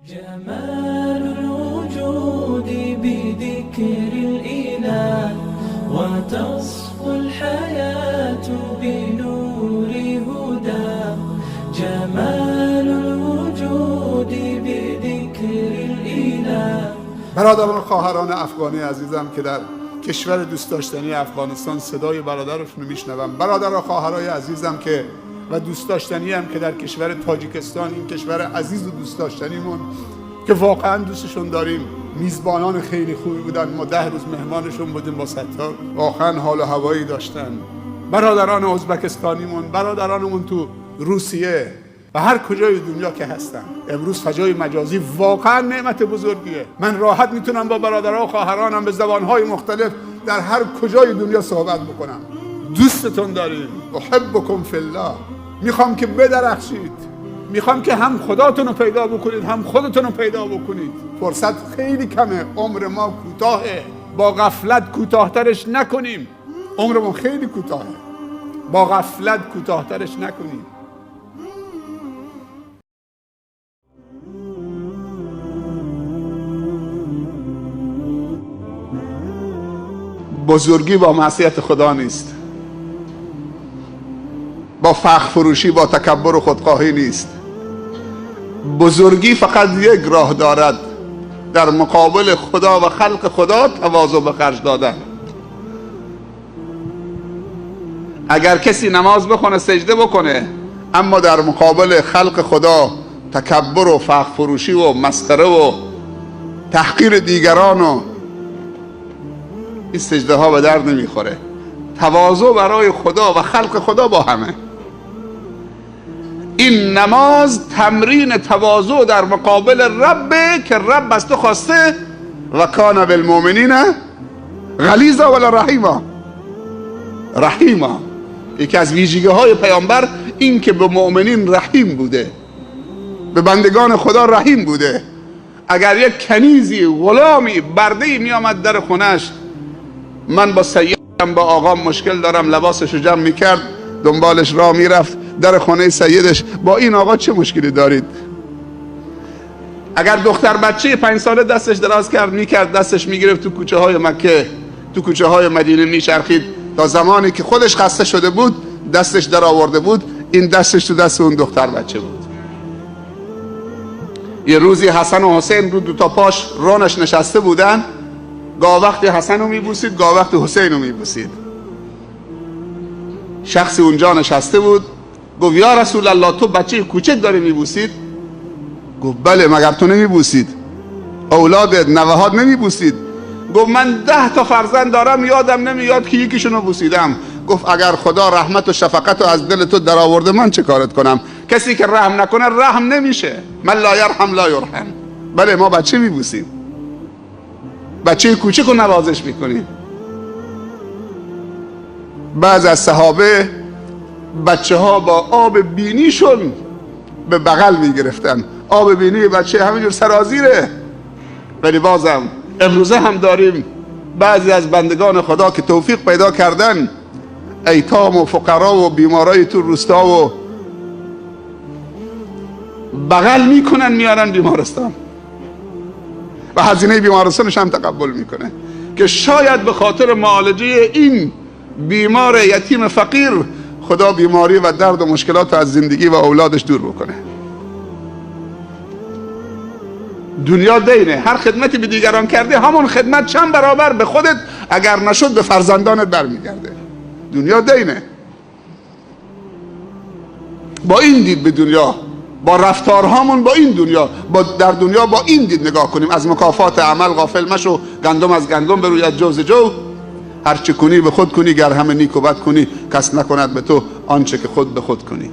جمال الوجود بذكر الإله وتصفو الحياة بنور هدى. جمال الوجود بذكر الإله. برادران و خواهران افغانی عزیزم که در کشور دوست داشتنی افغانستان صدای برادرشون رو میشنوم، برادر و خواهرای عزیزم که و دوست داشتنی هم که در کشور تاجیکستان، این کشور عزیز و دوست داشتنیمون که واقعا دوستشون داریم، میزبانان خیلی خوبی بودن، ما 10 روز مهمانشون بودیم با ستار، واقعا حال و هوایی داشتن. برادران ازبکستانیمون، برادرانمون تو روسیه و هر کجای دنیا که هستن، امروز فضای مجازی واقعا نعمت بزرگیه. من راحت میتونم با برادرها و خواهرانم به زبانهای مختلف در هر کجای دنیا صحبت بکنم. دوستتون داریم، احبکم فی الله. میخوام که بدرخشید، میخوام که هم خداتون رو پیدا بکنید هم خودتون رو پیدا بکنید. فرصت خیلی کمه، عمر ما کوتاهه، با غفلت کوتاهترش نکنیم. عمرمون خیلی کوتاهه، با غفلت کوتاهترش نکنیم. بزرگی با معصیت خدا نیست، با فخر فروشی، با تکبر و خودخواهی نیست. بزرگی فقط یک راه دارد، در مقابل خدا و خلق خدا تواضع به خرج دادن. اگر کسی نماز بخونه، سجده بکنه، اما در مقابل خلق خدا تکبر و فخر فروشی و مسخره و تحقیر دیگران و این سجده ها به درد نمیخوره. تواضع برای خدا و خلق خدا با همه. این نماز تمرین تواضع در مقابل ربه که رب از تو خواسته و کان بالمؤمنین غلیظا ولا رحیما. رحیما، یکی از ویژگی های پیامبر این که به مؤمنین رحیم بوده، به بندگان خدا رحیم بوده. اگر یک کنیزی، غلامی، برده‌ای می آمد در خونش، من با سیدم، با آقام مشکل دارم، لباسش رو جمع میکرد، دنبالش راه میرفت در خانه سیدش، با این آقا چه مشکلی دارید؟ اگر دختر بچه 5 ساله دستش دراز میکرد، دستش میگرفت تو کوچه های مکه، تو کوچه های مدینه میچرخید تا زمانی که خودش خسته شده بود دستش در آورده بود، این دستش تو دست اون دختر بچه بود. یه روزی حسن و حسین رو 2 تا پاش رونش نشسته بودن، گاه وقتی حسن رو میبوسید، گاه وقتی حسین رو میبوسید. شخصی اونجا نشسته بود، گفت یا رسول الله تو بچه کوچک داری میبوسید؟ گفت بله، مگر تو نمیبوسید؟ اولادت، نوهات نمیبوسید؟ گفت من 10 تا فرزند دارم، یادم نمیاد که یکیشونو بوسیدم. گفت اگر خدا رحمت و شفقت رو از دل تو در آورده، من چه کارت کنم؟ کسی که رحم نکنه رحم نمیشه. من لا یرحم لا یرحم. بله، ما بچه میبوسیم، بچه کوچک رو نوازش میکنیم. بعض از صحابه بچه ها با آب بینیشون به بغل میگرفتن. آب بینی بچه همینجور سرازیره. ولی بازم امروزه هم داریم بعضی از بندگان خدا که توفیق پیدا کردن، ایتام و فقرا و بیمارای تو روستا و بغل میکنن، میارن بیمارستان و هزینه بیمارستانش هم تقبل میکنه که شاید به خاطر معالجه این بیمار یتیم فقیر خدا بیماری و درد و مشکلات از زندگی و اولادش دور بکنه. دنیا دینه، هر خدمتی به دیگران کرده همون خدمت چند برابر به خودت اگر نشد به فرزندانت برمیگرده. دنیا دینه. با این دید به دنیا، با رفتارهامون با این دنیا، در دنیا با این دید نگاه کنیم. از مکافات عمل غافل مشو، گندم از گندم بروید جو ز جو. هر چه کنی به خود کنی، گر همه نیک و بد کنی، کس نکند به تو آنچه که خود به خود کنی.